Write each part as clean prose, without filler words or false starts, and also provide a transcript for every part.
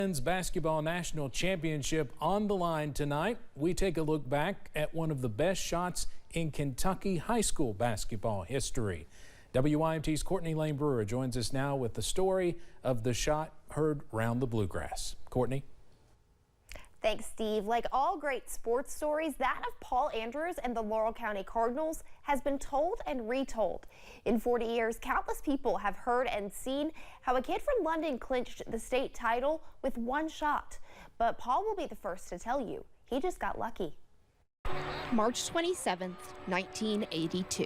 Men's Basketball National Championship on the line tonight. We take a look back at one of the best shots in Kentucky high school basketball history. WYMT's Courtney Layne Brewer joins us now with the story of the shot heard round the bluegrass. Courtney. Thanks, Steve. Like all great sports stories, that of Paul Andrews and the Laurel County Cardinals has been told and retold. In 40 years, countless people have heard and seen how a kid from London clinched the state title with one shot. But Paul will be the first to tell you, he just got lucky. March 27th, 1982.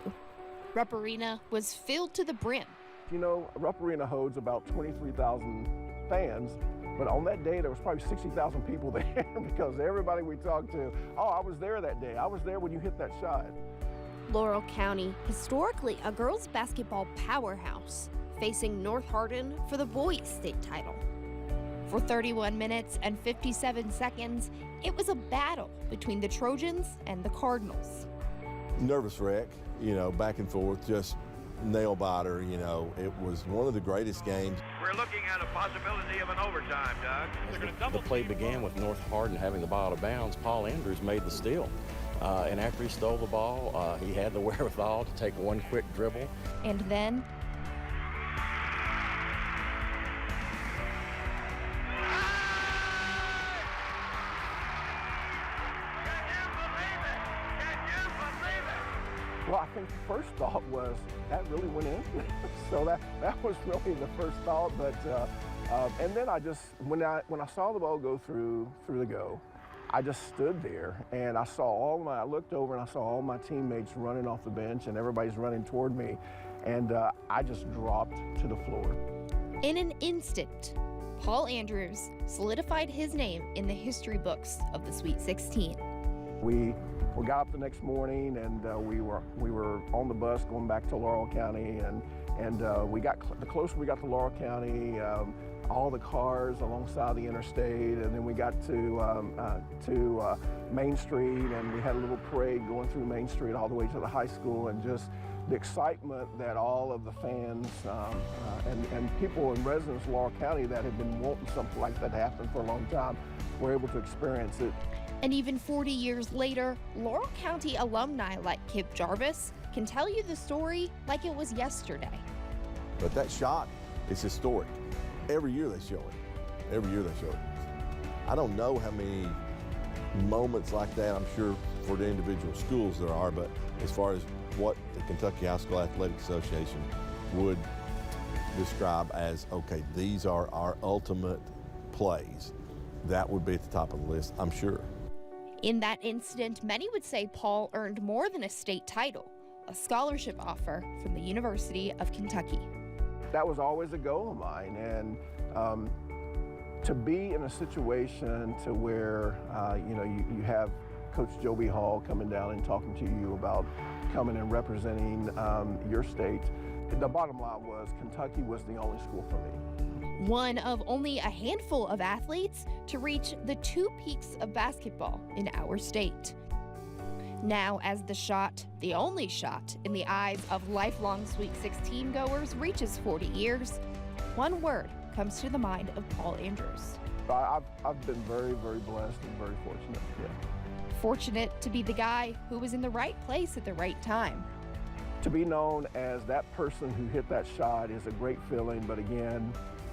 Rupp Arena was filled to the brim. You know, Rupp Arena holds about 23,000 fans. But on that day, there was probably 60,000 people there because everybody we talked to, oh, I was there that day. I was there when you hit that shot. Laurel County, historically a girls' basketball powerhouse, facing North Hardin for the boys' state title. For 31 minutes and 57 seconds, it was a battle between the Trojans and the Cardinals. Nervous wreck, you know, back and forth, just nail biter, you know. It was one of the greatest games. We're looking at a possibility of an overtime, Doug. The play began with North Hardin having the ball out of bounds. Paul Andrews made the steal. And after he stole the ball, he had the wherewithal to take one quick dribble. And then Well, I think the first thought was that really went in. So that was really the first thought. But and then I just when I saw the ball go through the go, I just stood there and I looked over and I saw all my teammates running off the bench and everybody's running toward me, and I just dropped to the floor. in an instant, Paul Andrews solidified his name in the history books of the Sweet 16. We got up the next morning and we were on the bus going back to Laurel County, and the closer we got to Laurel County, all the cars alongside the interstate, and then we got to Main Street, and we had a little parade going through Main Street all the way to the high school, and just the excitement that all of the fans and people and residents of Laurel County that had been wanting something like that to happen for a long time were able to experience it. And even 40 years later, Laurel County alumni like Kip Jarvis can tell you the story like it was yesterday. But that shot is historic. Every year they show it. Every year they show it. I don't know how many moments like that, I'm sure for the individual schools there are, but as far as what the Kentucky High School Athletic Association would describe as, okay, these are our ultimate plays, that would be at the top of the list, I'm sure. In that incident, many would say Paul earned more than a state title, a scholarship offer from the University of Kentucky. That was always a goal of mine, and to be in a situation to where you have Coach Joby Hall coming down and talking to you about coming and representing your state. The bottom line was Kentucky was the only school for me. One of only a handful of athletes to reach the two peaks of basketball in our state. Now, as the shot, the only shot in the eyes of lifelong Sweet 16 goers, reaches 40 years, one word comes to the mind of Paul Andrews. I've been very, very blessed and very fortunate, yeah. Fortunate to be the guy who was in the right place at the right time. To be known as that person who hit that shot is a great feeling, but again,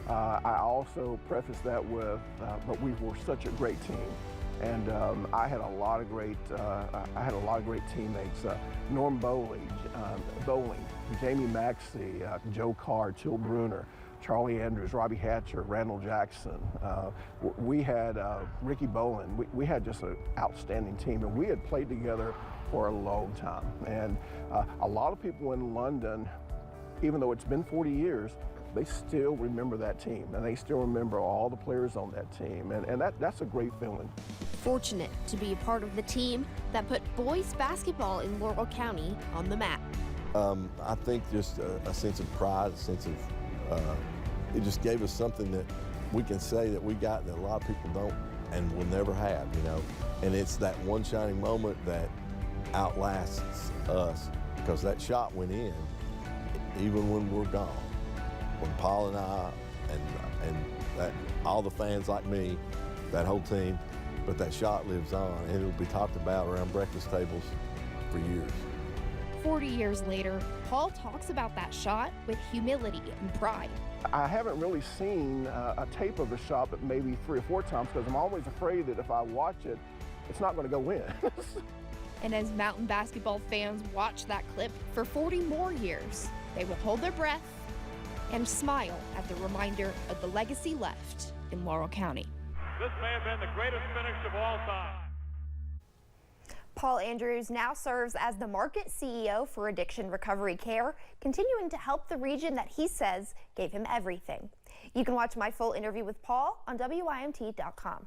I also preface that with, but we were such a great team. And I had a lot of great teammates. Norm Bowling, Jamie Maxey, Joe Carr, Chill Bruner, Charlie Andrews, Robbie Hatcher, Randall Jackson. We had Ricky Bowen. We had just an outstanding team, and we had played together for a long time. And a lot of people in London, even though it's been 40 years, they still remember that team, and they still remember all the players on that team, and that's a great feeling. Fortunate to be a part of the team that put boys basketball in Laurel County on the map. I think just a sense of pride, a sense of, it just gave us something that we can say that we got that a lot of people don't and will never have, you know. And it's that one shining moment that outlasts us, because that shot went in even when we're gone. When Paul and I, and that all the fans like me, that whole team, but that shot lives on, and it'll be talked about around breakfast tables for years. 40 years later, Paul talks about that shot with humility and pride. I haven't really seen a tape of the shot but maybe 3 or 4 times because I'm always afraid that if I watch it, it's not going to go in. And as mountain basketball fans watch that clip for 40 more years, they will hold their breath and smile at the reminder of the legacy left in Laurel County. This may have been the greatest finish of all time. Paul Andrews now serves as the market CEO for Addiction Recovery Care, continuing to help the region that he says gave him everything. You can watch my full interview with Paul on WYMT.com.